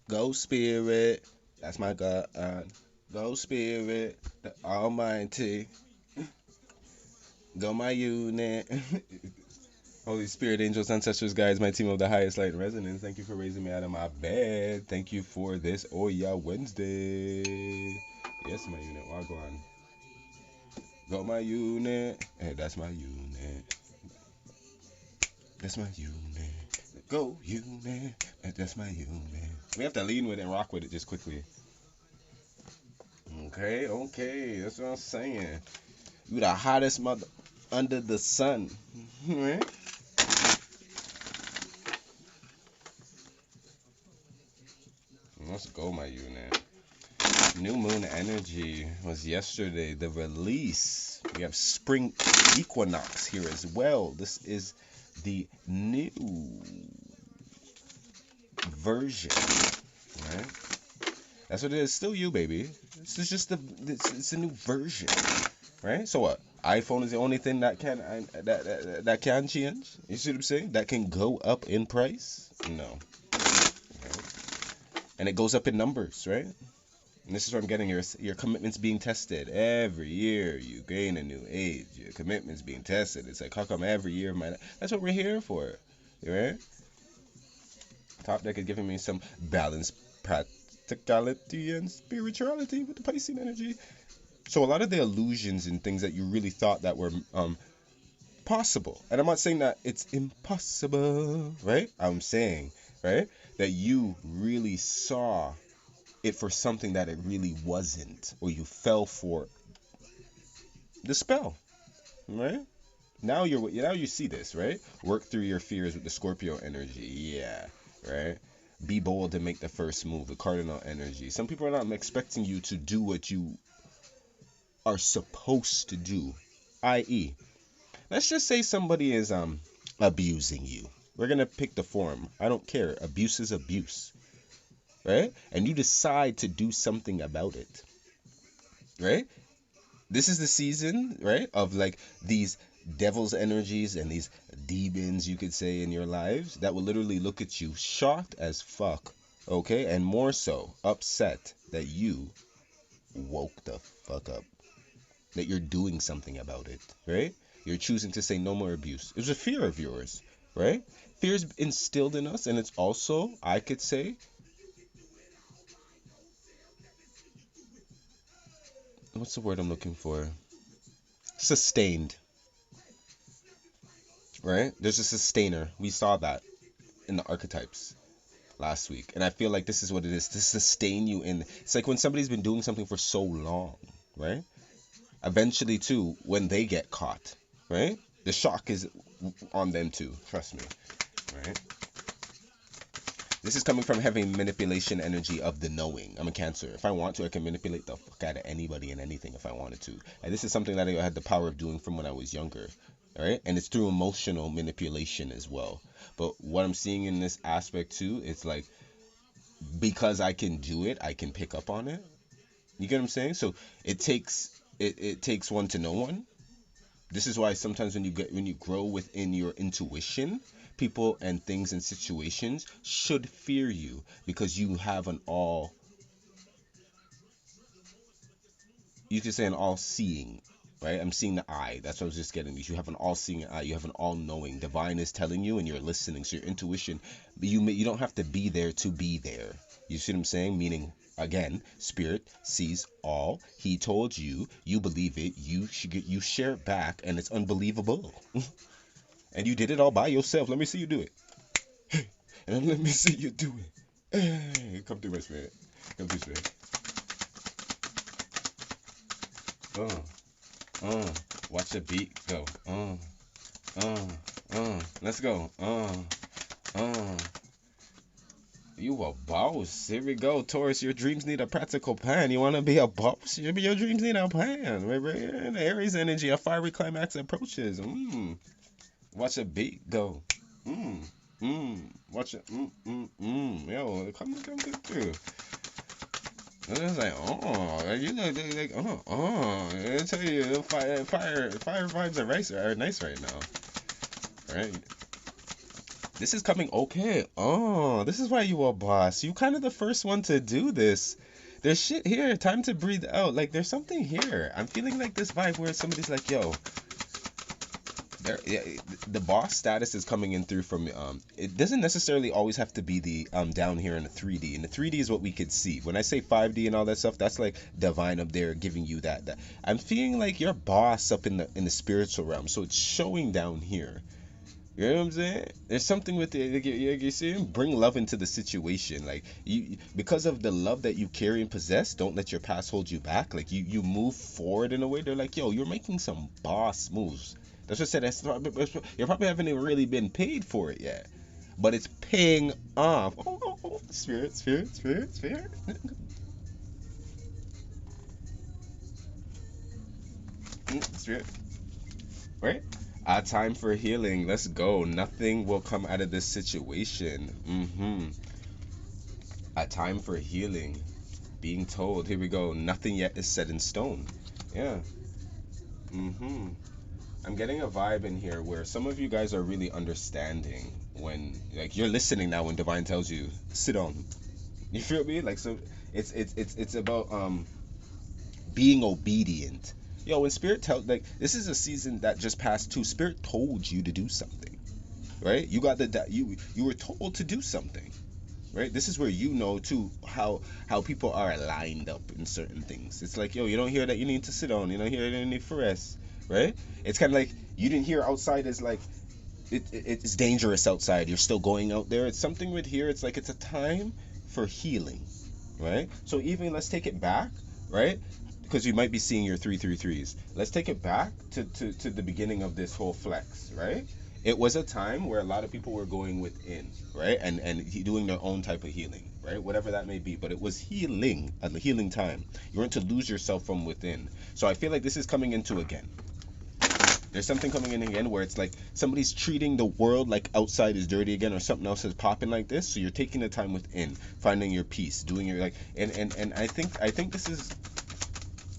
Go Spirit. That's my God. Go Spirit. The Almighty. Go my unit. Holy Spirit, angels, ancestors, guides, my team of the highest light and resonance. Thank you for raising me out of my bed. Thank you for this Oh Yeah Wednesday. Yes, my unit. Wagwan. Go my unit. Hey, that's my unit. That's my unit. Go unit. That's my unit. We have to lean with it and rock with it just quickly. Okay, okay. That's what I'm saying. You the hottest mother under the sun. Right? Let's go, my unit. New moon energy was yesterday. The release. We have spring equinox here as well. This is the new version, right? That's what it is. Still you, baby. This is just it's a new version, right? So what? iPhone is the only thing that can that can change. You see what I'm saying? That can go up in price. No, right? And it goes up in numbers, right? And this is what I'm getting. Your commitment's being tested every year. You gain a new age. Your commitment's being tested. It's like how come every year, man? That's what we're here for, right? Top deck is giving me some balance, practicality, and spirituality with the Piscean energy. So a lot of the illusions and things that you really thought that were possible, and I'm not saying that it's impossible, right? I'm saying, right, that you really saw it for something that it really wasn't, or you fell for the spell, right? Now you see this, right? Work through your fears with the Scorpio energy, yeah, right? Be bold and make the first move, the cardinal energy. Some people are not expecting you to do what you are supposed to do, i.e., let's just say somebody is abusing you. We're gonna pick the form. I don't care. Abuse is abuse, right? And you decide to do something about it, right? This is the season, right, of like these devil's energies and these demons, you could say, in your lives that will literally look at you shocked as fuck, okay, and more so upset that you woke the fuck up, that you're doing something about it, right? You're choosing to say no more abuse. It was a fear of yours, right? Fear is instilled in us, and it's also, I could say, what's the word I'm looking for? Sustained, right? There's a sustainer. We saw that in the archetypes last week. And I feel like this is what it is to sustain you in. It's like when somebody's been doing something for so long, right? Eventually, too, when they get caught, right? The shock is on them, too. Trust me, right? This is coming from having manipulation energy of the knowing. I'm a Cancer. If I want to, I can manipulate the fuck out of anybody and anything if I wanted to. And this is something that I had the power of doing from when I was younger. Right? And it's through emotional manipulation as well. But what I'm seeing in this aspect too, it's like because I can do it, I can pick up on it. You get what I'm saying? So it takes one to know one. This is why sometimes when you grow within your intuition, people and things and situations should fear you because you have an all, you could say an all seeing, right? I'm seeing the eye. That's what I was just getting. You have an all seeing eye. You have an all knowing. Divine is telling you and you're listening. So your intuition, you don't have to be there to be there. You see what I'm saying? Meaning, again, spirit sees all. He told you, you believe it, you share it back, and it's unbelievable. And you did it all by yourself. Let me see you do it. And let me see you do it. Hey, come through, my spirit. Come through, spirit. Uh, uh. Watch the beat go. Let's go. Uh. You a boss. Here we go, Taurus. Your dreams need a practical plan. You want to be a boss? Your dreams need a plan. The Aries energy, a fiery climax approaches. Watch a beat go. Mm. Watch it. Yo, come through. And it's like, you look like, I tell you, fire vibes are nice right now, right? This is coming okay. Oh, this is why you a boss. You kind of the first one to do this. There's shit here. Time to breathe out. Like there's something here. I'm feeling like this vibe where somebody's like, yo, there, yeah, the boss status is coming in through from it doesn't necessarily always have to be the down here in the 3D. And the 3D is what we could see. When I say 5D and all that stuff, that's like divine up there giving you that. I'm feeling like you're boss up in the spiritual realm. So it's showing down here. You know what I'm saying? There's something with it. Like, you see him bring love into the situation. Like you, because of the love that you carry and possess, don't let your past hold you back. Like you move forward in a way. They're like, yo, you're making some boss moves. That's what I said. You probably haven't even really been paid for it yet, but it's paying off. Oh, spirit, spirit, spirit, spirit. Spirit. Right? Time for healing. Let's go. Nothing will come out of this situation. A time for healing. Being told, here we go. Nothing yet is set in stone. Yeah. I'm getting a vibe in here where some of you guys are really understanding when, like, you're listening now when Divine tells you, sit on. You feel me? Like, so it's about being obedient. Yo, when Spirit tells, like, this is a season that just passed too. Spirit told you to do something, right? You got you were told to do something, right? This is where you know too how people are lined up in certain things. It's like, yo, you don't hear that you need to sit on. You don't hear that you need to rest, right? It's kind of like you didn't hear outside is like it's dangerous outside. You're still going out there. It's something with here. It's like it's a time for healing, right? So even let's take it back, right? Because you might be seeing your 333s. Let's take it back to the beginning of this whole flex, right? It was a time where a lot of people were going within, right? And doing their own type of healing, right? Whatever that may be. But it was healing, a healing time. You weren't to lose yourself from within. So I feel like this is coming into again. There's something coming in again where it's like somebody's treating the world like outside is dirty again or something else is popping like this. So you're taking the time within, finding your peace, doing your like and I think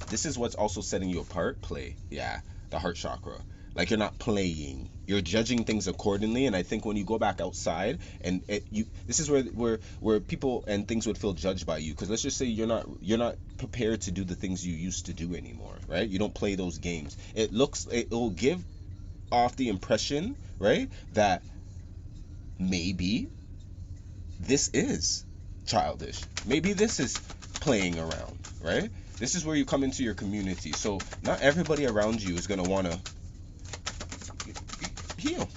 this is what's also setting you apart. Play, yeah, the heart chakra. Like you're not playing, you're judging things accordingly. And I think when you go back outside and this is where people and things would feel judged by you, because let's just say you're not prepared to do the things you used to do anymore, right? You don't play those games. It will give off the impression, right, that maybe this is childish, maybe this is playing around, right? This is where you come into your community. So not everybody around you is going to want to heal.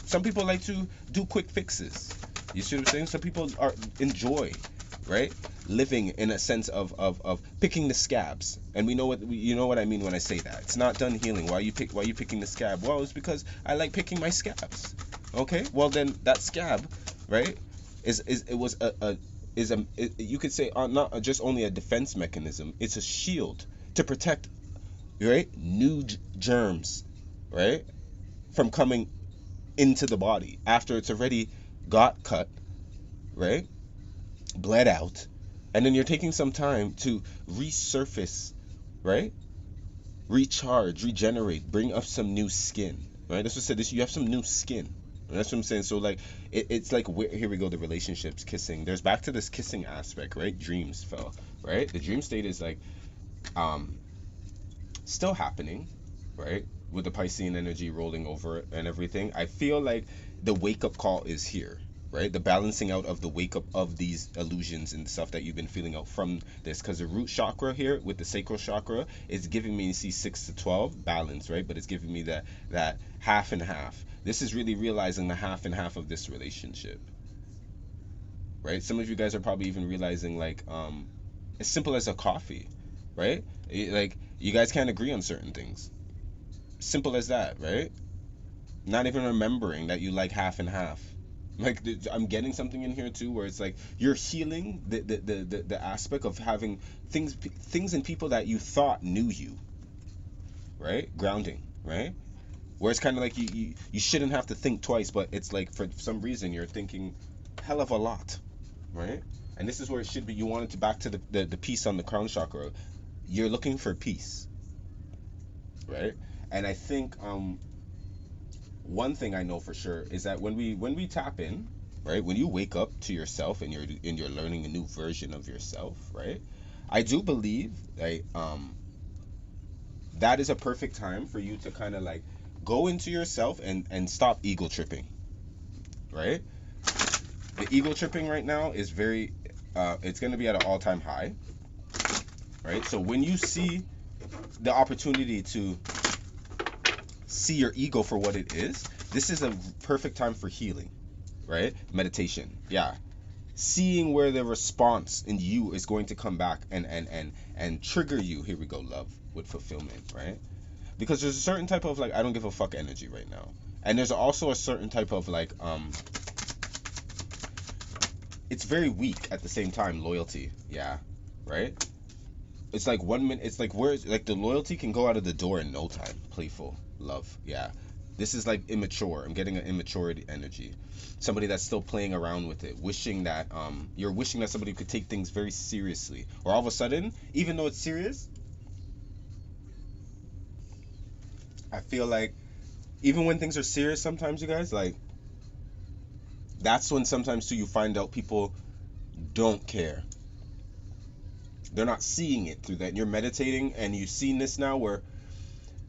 Some people like to do quick fixes. You see what I'm saying? Some people enjoy, right, living in a sense of picking the scabs. And we know what you know what I mean when I say that. It's not done healing. Why are you picking the scab? Well, it's because I like picking my scabs. Okay? Well, then that scab, right, you could say not just only a defense mechanism. It's a shield to protect, right, new germs, right, from coming into the body after it's already got cut, right, bled out, and then you're taking some time to resurface, right, recharge, regenerate, bring up some new skin, right? That's what I said. This, you have some new skin. That's what I'm saying. So like it's like here we go, the relationships, kissing. There's back to this kissing aspect, right? Dreams fell, right? The dream state is like still happening, right? With the Piscean energy rolling over it and everything. I feel like the wake up call is here, right? The balancing out of the wake up of these illusions and stuff that you've been feeling out from this, because the root chakra here with the sacral chakra is giving me, you see, 6 to 12 balance, right? But it's giving me that half and half. This is really realizing the half and half of this relationship, right? Some of you guys are probably even realizing like as simple as a coffee, right? Like you guys can't agree on certain things. Simple as that, right? Not even remembering that you like half and half. Like I'm getting something in here too, where it's like you're healing the aspect of having things and people that you thought knew you, right? Grounding, right? Where it's kind of like you shouldn't have to think twice, but it's like for some reason you're thinking hell of a lot, right? And this is where it should be. You want it to back to the peace on the crown chakra. You're looking for peace, right? And I think one thing I know for sure is that when we tap in, right? When you wake up to yourself and you're learning a new version of yourself, right? I do believe like that is a perfect time for you to kind of like go into yourself and stop ego tripping, right? The ego tripping right now is very it's going to be at an all-time high, right? So when you see the opportunity to see your ego for what it is, this is a perfect time for healing, right? Meditation. Yeah. Seeing where the response in you is going to come back and trigger you. Here we go, love with fulfillment, right? Because there's a certain type of like I don't give a fuck energy right now. And there's also a certain type of like it's very weak at the same time, loyalty. Yeah. Right? It's like 1 minute. It's like where like the loyalty can go out of the door in no time. Playful love, yeah. This is like immature. I'm getting an immaturity energy. Somebody that's still playing around with it, wishing that you're wishing that somebody could take things very seriously, or all of a sudden, even though it's serious, I feel like even when things are serious, sometimes you guys like that's when sometimes too you find out people don't care. They're not seeing it through that. And you're meditating and you've seen this now where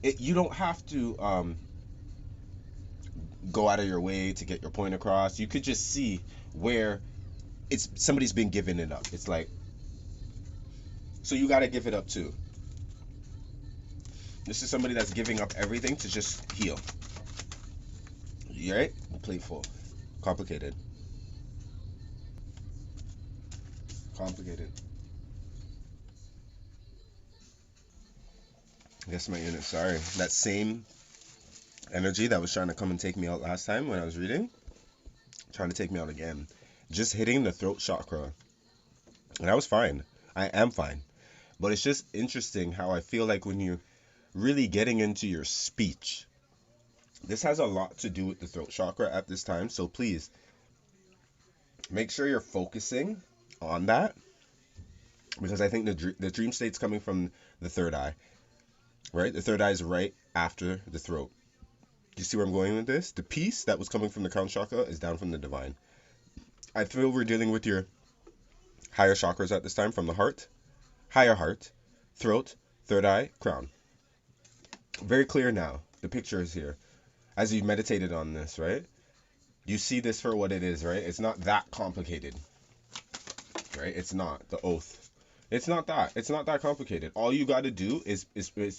you don't have to go out of your way to get your point across. You could just see where it's somebody's been giving it up. It's like, so you got to give it up too. This is somebody that's giving up everything to just heal. You right? Playful. Complicated. Complicated. I guess my unit, sorry. That same energy that was trying to come and take me out last time when I was reading, trying to take me out again. Just hitting the throat chakra. And I was fine. I am fine. But it's just interesting how I feel like when you're really getting into your speech, this has a lot to do with the throat chakra at this time. So please make sure you're focusing on that, because I think the dream state's coming from the third eye, right? The third eye is right after the throat. Do you see where I'm going with this? The peace that was coming from the crown chakra is down from the divine. I feel we're dealing with your higher chakras at this time, from the heart, higher heart, throat, third eye, crown. Very clear now. The picture is here. As you meditated on this, right? You see this for what it is, right? It's not that complicated, right? It's not the oath. It's not that. It's not that complicated. All you got to do is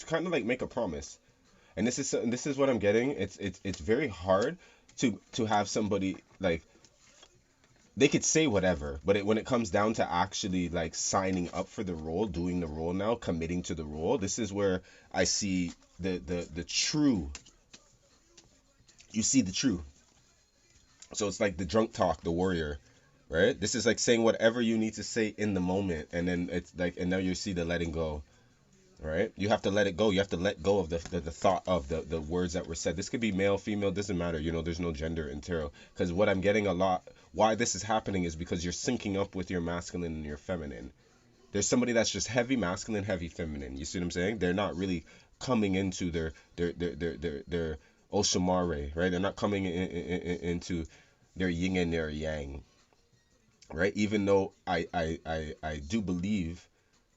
kind of like make a promise. And this is what I'm getting. It's very hard to have somebody like, they could say whatever, but when it comes down to actually like signing up for the role, doing the role now, committing to the role, this is where I see the true. You see the true. So it's like the drunk talk, the warrior, right? This is like saying whatever you need to say in the moment, and then it's like, and now you see the letting go, right? You have to let it go. You have to let go of the thought of the words that were said. This could be male, female, doesn't matter. You know, there's no gender in tarot. Because what I'm getting a lot, why this is happening is because you're syncing up with your masculine and your feminine. There's somebody that's just heavy masculine, heavy feminine. You see what I'm saying? They're not really coming into their Oshamare, right? They're not coming into their yin and their yang, right? Even though I do believe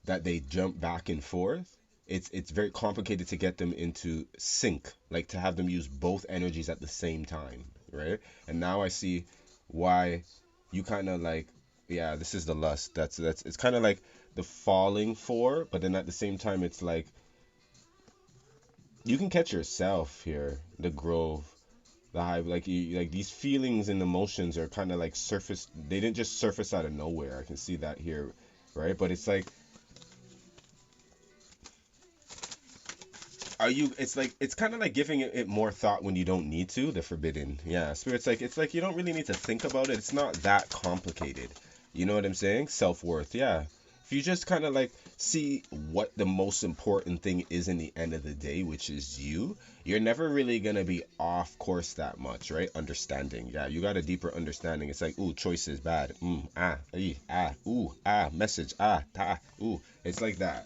that they jump back and forth, it's very complicated to get them into sync, like to have them use both energies at the same time, right? And now I see why you kind of like, yeah, this is the lust. That's it's kind of like the falling for, but then at the same time it's like you can catch yourself here, the grove, the hive, like like these feelings and emotions are kind of like surface. They didn't just surface out of nowhere. I can see that here, right? But it's like, it's like, it's kind of like giving it more thought when you don't need to. The forbidden, yeah, spirit's like, it's like you don't really need to think about it. It's not that complicated. You know what I'm saying? Self-worth, yeah. If you just kind of like see what the most important thing is in the end of the day, which is you're never really gonna be off course that much, right? Understanding, yeah, you got a deeper understanding. It's like, ooh, choice is bad, message, ta, ooh, it's like that.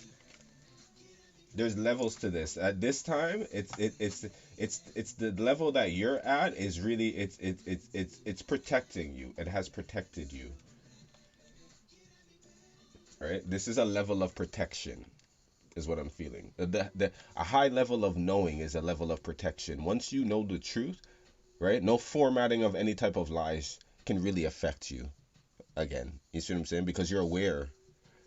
there's levels to this. At this time, it's the level that you're at is really it's protecting you. It has protected you, right? This is a level of protection, is what I'm feeling. A high level of knowing is a level of protection. Once you know the truth, right? No formatting of any type of lies can really affect you again. You see what I'm saying? Because you're aware,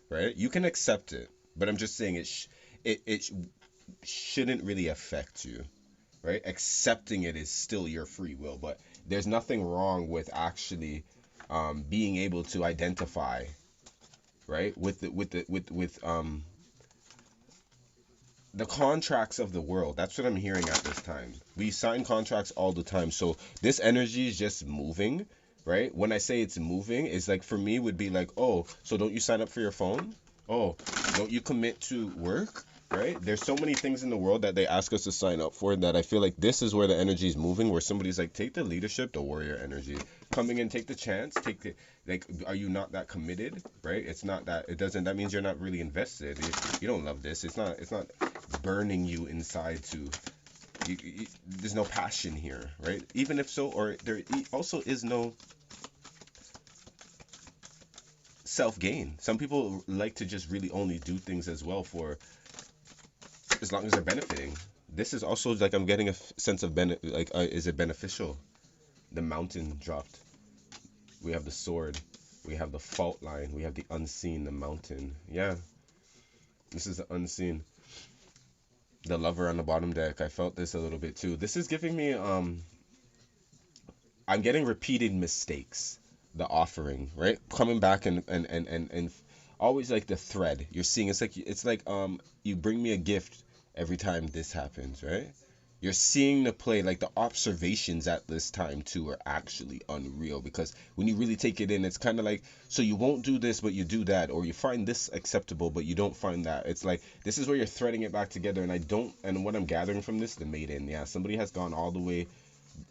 right? You can accept it, but I'm just saying it shouldn't really affect you, right? Accepting it is still your free will, but there's nothing wrong with actually being able to identify, right? The contracts of the world. That's what I'm hearing at this time. We sign contracts all the time. So this energy is just moving, right? When I say it's moving, it's like for me would be like, oh, so don't you sign up for your phone? Oh, don't you commit to work? Right? There's so many things in the world that they ask us to sign up for that I feel like this is where the energy is moving, where somebody's like, take the leadership, the warrior energy. Coming in, take the chance, take the like, are you not that committed? Right? It's not that it doesn't that means you're not really invested. You don't love this. It's not burning you inside to there's no passion here, right? Even if so, or there also is no self gain. Some people like to just really only do things as well for as long as they're benefiting. This is also like I'm getting a sense of benefit. Like, is it beneficial? The mountain dropped. We have the sword. We have the fault line. We have the unseen, the mountain. Yeah, this is the unseen. The lover on the bottom deck. I felt this a little bit too. This is giving me I'm getting repeated mistakes. The offering, right? Coming back and always like the thread. You're seeing it's like you bring me a gift every time this happens, right? You're seeing the play, like the observations at this time too are actually unreal because when you really take it in, it's kind of like so you won't do this but you do that, or you find this acceptable but you don't find that. It's like this is where you're threading it back together, and I don't. And what I'm gathering from this, the maiden, yeah, somebody has gone all the way.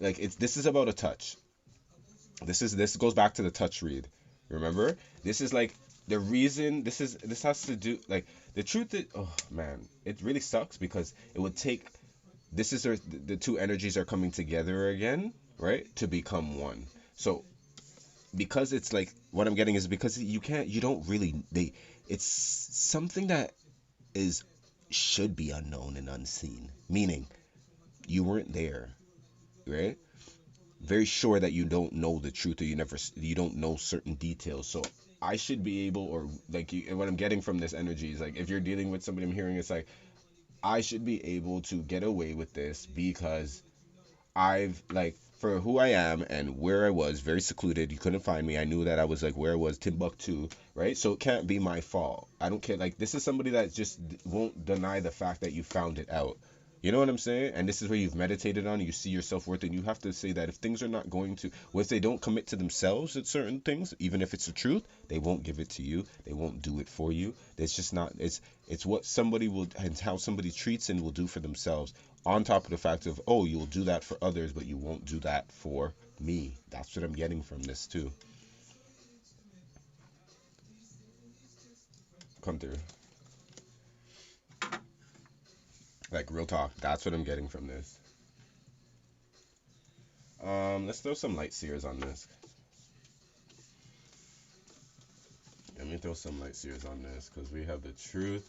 Like it's this is about a touch. This goes back to the touch read. Remember? This is like the reason this has to do like the truth is, oh man, it really sucks because it would take this is the two energies are coming together again, right? To become one. So because it's like what I'm getting is because you don't really it's something that is should be unknown and unseen. Meaning you weren't there, right? Very sure that you don't know the truth or you don't know certain details. So I should be able or like what I'm getting from this energy is like if you're dealing with somebody I'm hearing it's like I should be able to get away with this because I've like for who I am and where I was very secluded. You couldn't find me. I knew that I was like where I was Timbuktu, right? So it can't be my fault. I don't care. Like this is somebody that just won't deny the fact that you found it out. You know what I'm saying? And this is where you've meditated on, you see your self worth, and you have to say that if things are not going to, well, if they don't commit to themselves at certain things, even if it's the truth, they won't give it to you. They won't do it for you. It's just not. It's what somebody will and how somebody treats and will do for themselves. On top of the fact of, oh, you'll do that for others, but you won't do that for me. That's what I'm getting from this too. Come through. Like real talk. That's what I'm getting from this. Let's throw some light seers on this. Let me throw some light seers on this because we have the truth,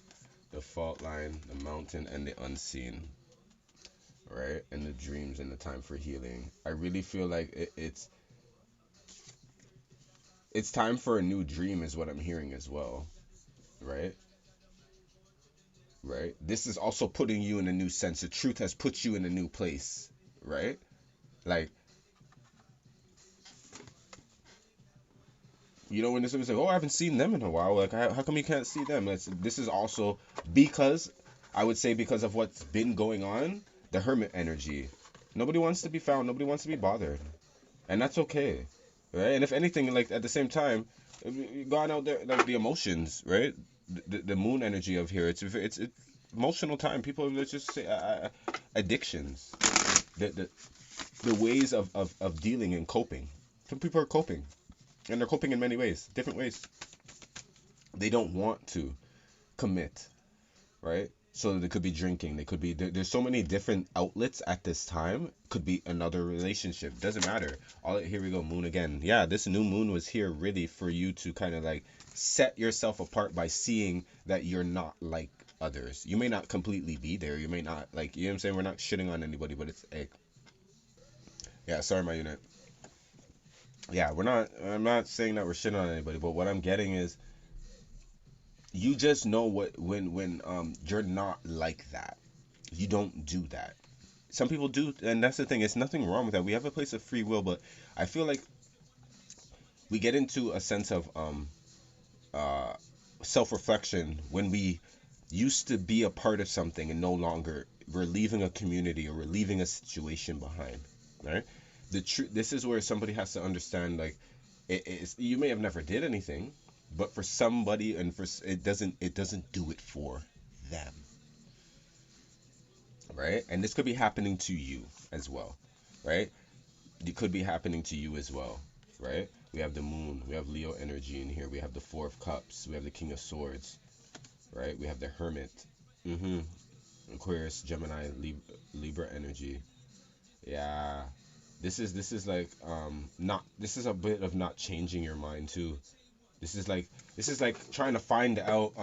the fault line, the mountain, and the unseen, right? And the dreams and the time for healing. I really feel like it's time for a new dream, is what I'm hearing as well, right? Right. This is also putting you in a new sense. The truth has put you in a new place, right? Like when this was like, oh, I haven't seen them in a while. Like, how come you can't see them? This is also because I would say because of what's been going on, the hermit energy. Nobody wants to be found. Nobody wants to be bothered, and that's okay, right? And if anything, like at the same time, gone out there, like the emotions, right? The moon energy of here. It's emotional time. People let's just say addictions. The the ways of dealing and coping. Some people are coping, and they're coping in many ways, different ways. They don't want to commit, right? So they could be drinking. They could be there's so many different outlets at this time. Could be another relationship. Doesn't matter. All here we go. Moon again. Yeah, this new moon was here really for you to kind of like set yourself apart by seeing that you're not like others. You may not completely be there. You may not like. You know what I'm saying? We're not shitting on anybody, but it's hey. Yeah, sorry, my unit. Yeah, we're not. I'm not saying that we're shitting on anybody, but what I'm getting is you just know what when you're not like that. You don't do that. Some people do, and that's the thing. It's nothing wrong with that. We have a place of free will, but I feel like we get into a sense of uh self-reflection when we used to be a part of something and no longer we're leaving a community or we're leaving a situation behind, right? This is where somebody has to understand like you may have never did anything, but for somebody and for it doesn't do it for them, right? And this could be happening to you as well, right? It could be happening to you as well, right? We have the moon, we have Leo energy in here, we have the Four of Cups, we have the King of Swords, right? We have the Hermit, mm-hmm. Aquarius, Gemini, Libra energy. Yeah, this is like not this is a bit of not changing your mind too. This is like trying to find out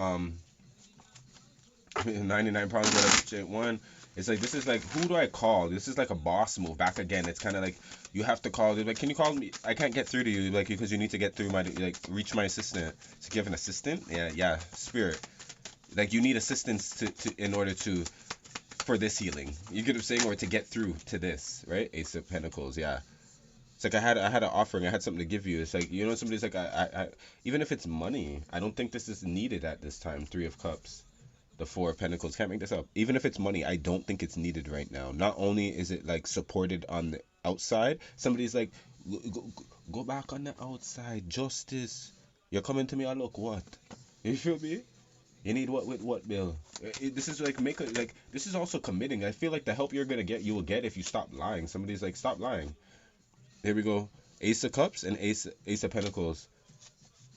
99 problems but I one. It's like this is like who do I call? This is like a boss move back again. It's kind of like you have to call. They're like, can you call me? I can't get through to you like because you need to get through my like reach my assistant. So you have an assistant? Yeah, yeah, spirit. Like you need assistance to in order to for this healing. You get what I'm saying, or to get through to this, right? Ace of Pentacles. Yeah. It's like I had an offering. I had something to give you. It's like somebody's like I even if it's money, I don't think this is needed at this time. Three of Cups. The Four of Pentacles. Can't make this up. Even if it's money, I don't think it's needed right now. Not only is it like supported on the outside, somebody's like, go back on the outside. Justice. You're coming to me. I look what? You feel me? You need what with what, Bill? This is like this is also committing. I feel like the help you're gonna get, you will get if you stop lying. Somebody's like, stop lying. There we go. Ace of Cups and Ace of Pentacles.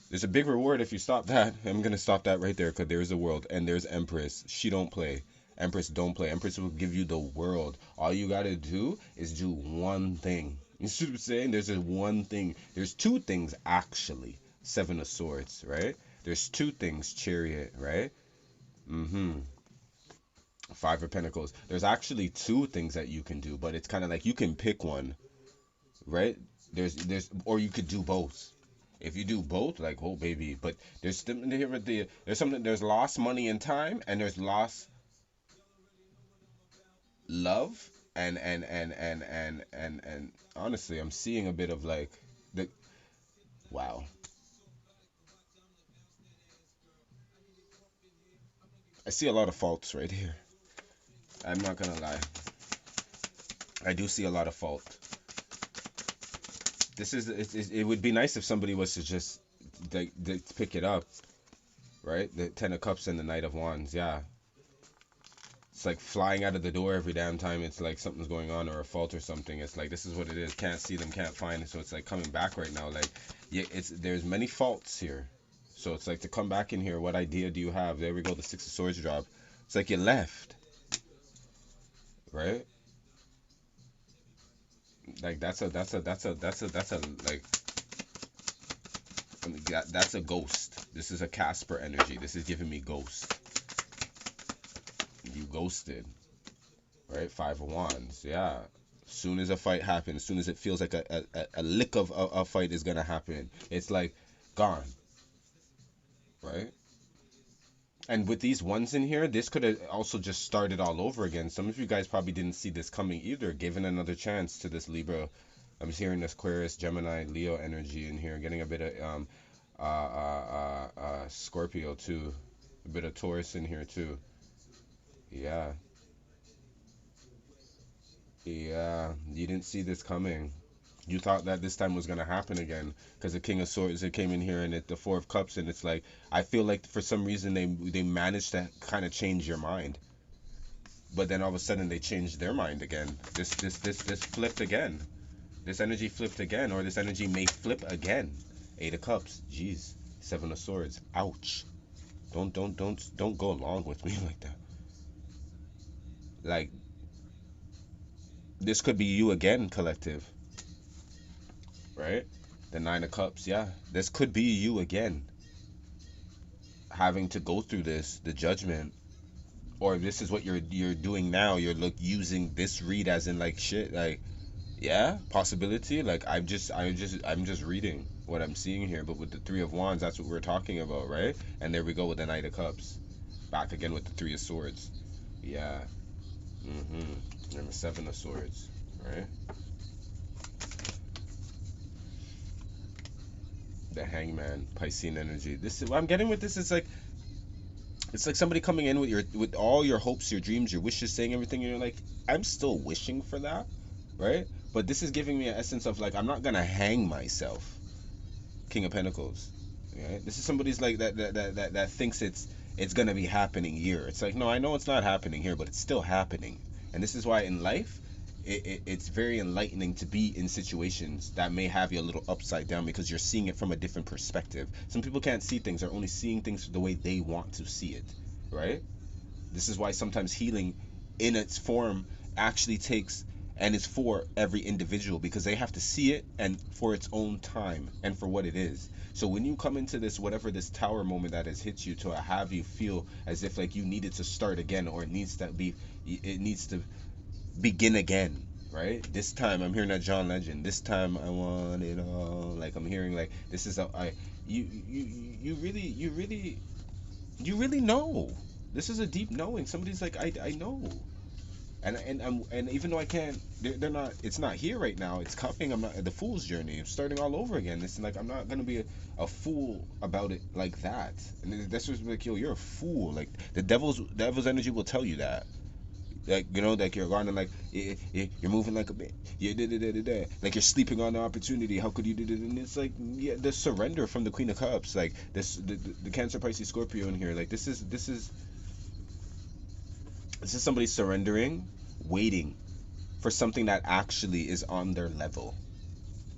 There's a big reward if you stop that. I'm gonna stop that right there because there's a world and there's Empress. She don't play. Empress don't play. Empress will give you the world. All you gotta do is do one thing. You see what I'm saying? There's a one thing. There's two things actually. Seven of Swords, right? There's two things. Chariot, right? Mm-hmm. Five of Pentacles. There's actually two things that you can do, but it's kind of like you can pick one, right? Or you could do both. If you do both, like, oh baby, but there's lost money and time, and there's lost love, and honestly, I'm seeing a bit of like the wow. I see a lot of faults right here. I'm not gonna lie. I do see a lot of fault. It would be nice if somebody was to just they pick it up, right? The Ten of Cups and the Knight of Wands, yeah. It's like flying out of the door every damn time it's like something's going on or a fault or something. It's like this is what it is. Can't see them, can't find it. So it's like coming back right now. Like yeah, there's many faults here. So it's like to come back in here. What idea do you have? There we go. The Six of Swords drop. It's like you left, right? Like that's a like I mean, that's a ghost. This is a Casper energy. This is giving me ghost. You ghosted, right? Five of Wands. Yeah. Soon as a fight happens, soon as it feels like a lick of a fight is gonna happen, it's like gone, right? And with these ones in here, this could have also just started all over again. Some of you guys probably didn't see this coming either. Given another chance to this Libra. I'm hearing this Aquarius, Gemini, Leo energy in here. Getting a bit of Scorpio too. A bit of Taurus in here too. Yeah. Yeah. You didn't see this coming. You thought that this time was gonna happen again because the King of Swords it came in here and the Four of Cups and it's like I feel like for some reason they managed to kind of change your mind, but then all of a sudden they changed their mind again. This flipped again. This energy flipped again, or this energy may flip again. Eight of Cups. Jeez. Seven of Swords. Ouch. Don't go along with me like that. Like, this could be you again, collective, right? The Nine of Cups, yeah. This could be you again, having to go through this, the judgment, or this is what you're doing now. You're using this read as in like shit, like yeah, possibility. Like I'm just reading what I'm seeing here, but with the Three of Wands, that's what we're talking about, right? And there we go with the Knight of Cups, back again with the Three of Swords, yeah, and the Seven of Swords, right? The Hangman, Piscean energy. This is what I'm getting with this. It's like somebody coming in with all your hopes, your dreams, your wishes, saying everything, and you're like, I'm still wishing for that, right? But this is giving me an essence of like, I'm not gonna hang myself. King of Pentacles, right? This is somebody's like that thinks it's gonna be happening here. It's like, no, I know it's not happening here, but it's still happening. And this is why in life, it's very enlightening to be in situations that may have you a little upside down, because you're seeing it from a different perspective. Some people can't see things; they're only seeing things the way they want to see it, right? This is why sometimes healing in its form actually takes, and it's for every individual, because they have to see it and for its own time and for what it is. So when you come into this, whatever this tower moment that has hit you, to have you feel as if like you needed to start again, or it needs to begin again, right? This time I'm hearing that John Legend. This time I want it all. Like I'm hearing like this is a I you really know. This is a deep knowing. Somebody's like, I know. And even though I can't, they're not. It's not here right now. It's coming. I'm not the fool's journey. I'm starting all over again. It's like I'm not gonna be a fool about it like that. And that's what's like, yo, you're a fool. Like the devil's energy will tell you that. Like like you're running like you're moving like a bit. Yeah, like you're sleeping on the opportunity. How could you do that? And it's like, yeah, the surrender from the Queen of Cups. Like the Cancer, Pisces, Scorpio in here. Like this is somebody surrendering, waiting for something that actually is on their level,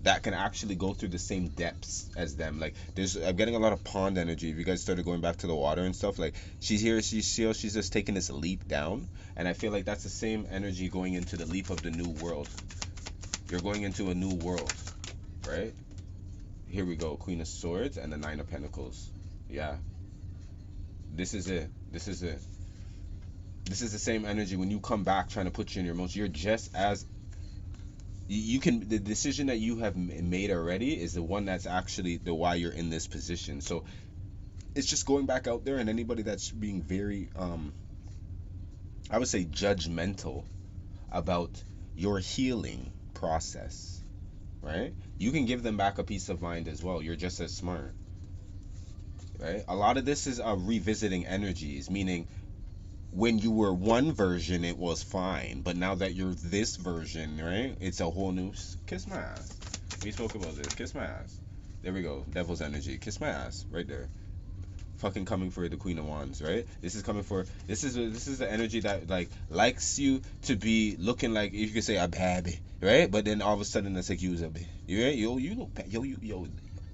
that can actually go through the same depths as them. Like I'm getting a lot of pond energy. If you guys started going back to the water and stuff, like she's here, she's just taking this leap down, and I feel like that's the same energy going into the leap of the new world. You're going into a new world, right? Here we go, Queen of Swords and the Nine of Pentacles. Yeah, this is it. This is it. This is the same energy when you come back trying to put you in your most. You're just as you can. The decision that you have made already is the one that's actually the why you're in this position. So it's just going back out there, and anybody that's being very I would say judgmental about your healing process, right? You can give them back a peace of mind as well. You're just as smart, right? A lot of this is revisiting energies, meaning when you were one version it was fine, but now that you're this version, right, it's a whole new kiss my ass. We spoke about this. Kiss my ass. There we go. Devil's energy. Kiss my ass right there. Fucking coming for the Queen of Wands, right? This is coming for this is the energy that like likes you to be looking like, if you could say a baby, right? But then all of a sudden it's like you was a baby, right? You look bad, yo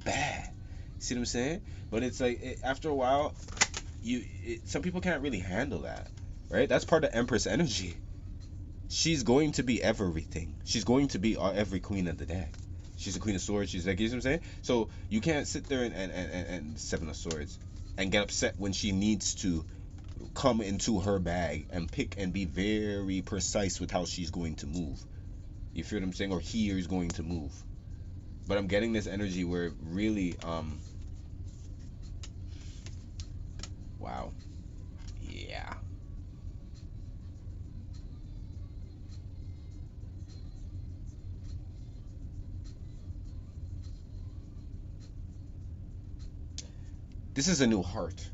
bad. See what I'm saying? But it's like after a while some people can't really handle that, right? That's part of Empress energy. She's going to be everything. She's going to be every queen of the day. She's the Queen of Swords. She's like, you know what I'm saying? So you can't sit there and Seven of Swords and get upset when she needs to come into her bag and pick and be very precise with how she's going to move. You feel what I'm saying? Or he is going to move. But I'm getting this energy where really, wow. Yeah. This is a new heart.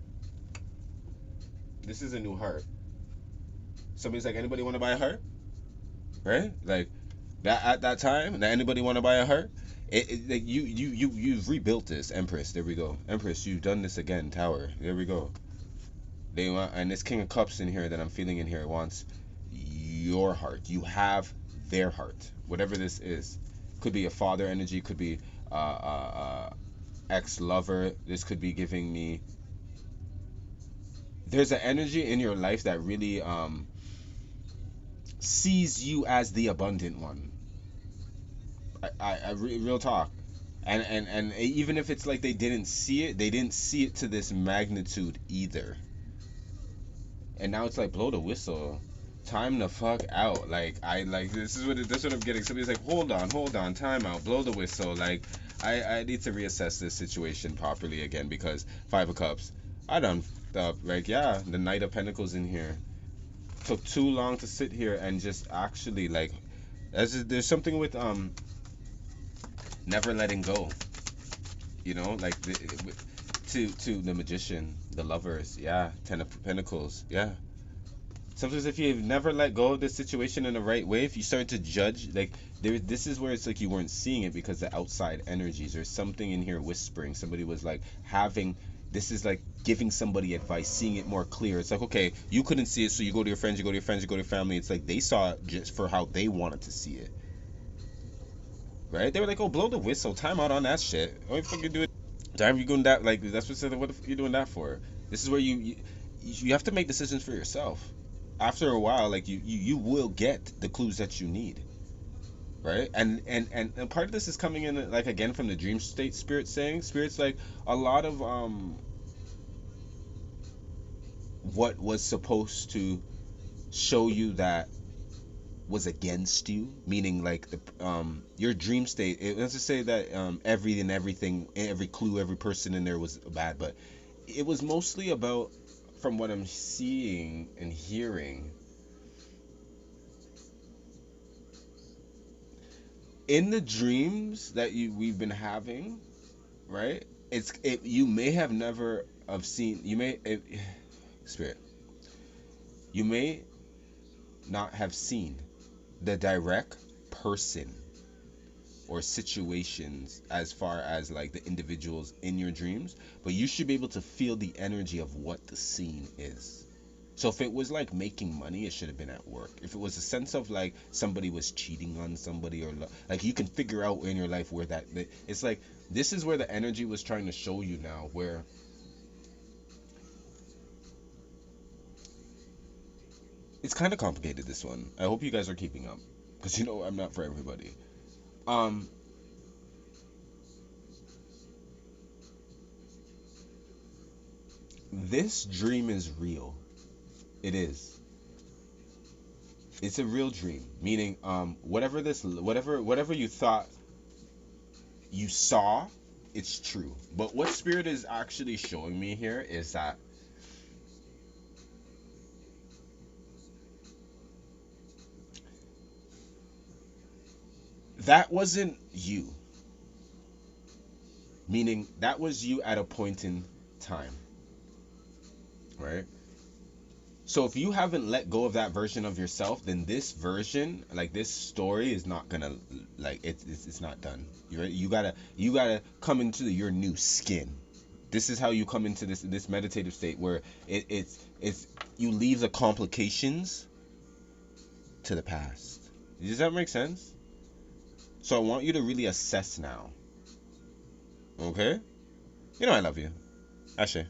This is a new heart. Somebody's like, anybody want to buy a heart? Right? Like that at that time. That anybody want to buy a heart? Like you've rebuilt this, Empress. There we go, Empress. You've done this again, Tower. There we go. They want, and this King of Cups in here that I'm feeling in here wants your heart. You have their heart. Whatever this is, could be a father energy. Could be ex-lover. This could be giving me. There's an energy in your life that really sees you as the abundant one. Real talk. And even if it's like they didn't see it, they didn't see it to this magnitude either. And now it's like, blow the whistle, time the fuck out. Like, this is what I'm getting. Somebody's like, hold on, time out, blow the whistle. Like, I need to reassess this situation properly again, because Five of Cups, I done f***ed up. Like, yeah, the Knight of Pentacles in here took too long to sit here and just actually, like, there's something with never letting go, like to the Magician, the Lovers, yeah, Ten of Pentacles, yeah. Sometimes if you've never let go of the situation in the right way, if you start to judge, like, this is where it's like you weren't seeing it because the outside energies, there's something in here whispering. Somebody was like this is like giving somebody advice, seeing it more clear. It's like, okay, you couldn't see it, so you go to your friends, you go to your family. It's like they saw it just for how they wanted to see it, right? They were like, oh, blow the whistle, time out on that shit. What the fuck you doing? Time you doing that? Like, that's what the fuck you doing that for? This is where you have to make decisions for yourself. After a while, like, you will get the clues that you need, right? And part of this is coming in, like, again, from the dream state. Spirit's like, a lot of what was supposed to show you that was against you, meaning like the your dream state. Let's just say that everything, every clue, every person in there was bad, but it was mostly about, from what I'm seeing and hearing, in the dreams that we've been having, right? You may have never have seen, Spirit, you may not have seen the direct person or situations as far as like the individuals in your dreams, but you should be able to feel the energy of what the scene is. So if it was like making money, it should have been at work. If it was a sense of like somebody was cheating on somebody, or like, you can figure out in your life where it's like, this is where the energy was trying to show you now, where it's kind of complicated, this one. I hope you guys are keeping up, because I'm not for everybody. This dream is real. It is. It's a real dream. Meaning, whatever you thought you saw, it's true. But what Spirit is actually showing me here is that that wasn't you. Meaning, that was you at a point in time. Right? So if you haven't let go of that version of yourself, then this version, like this story, is not gonna, like, it's not done. You gotta come into your new skin. This is how you come into this meditative state, where it's you leave the complications to the past. Does that make sense? So I want you to really assess now. Okay? I love you. Ashe.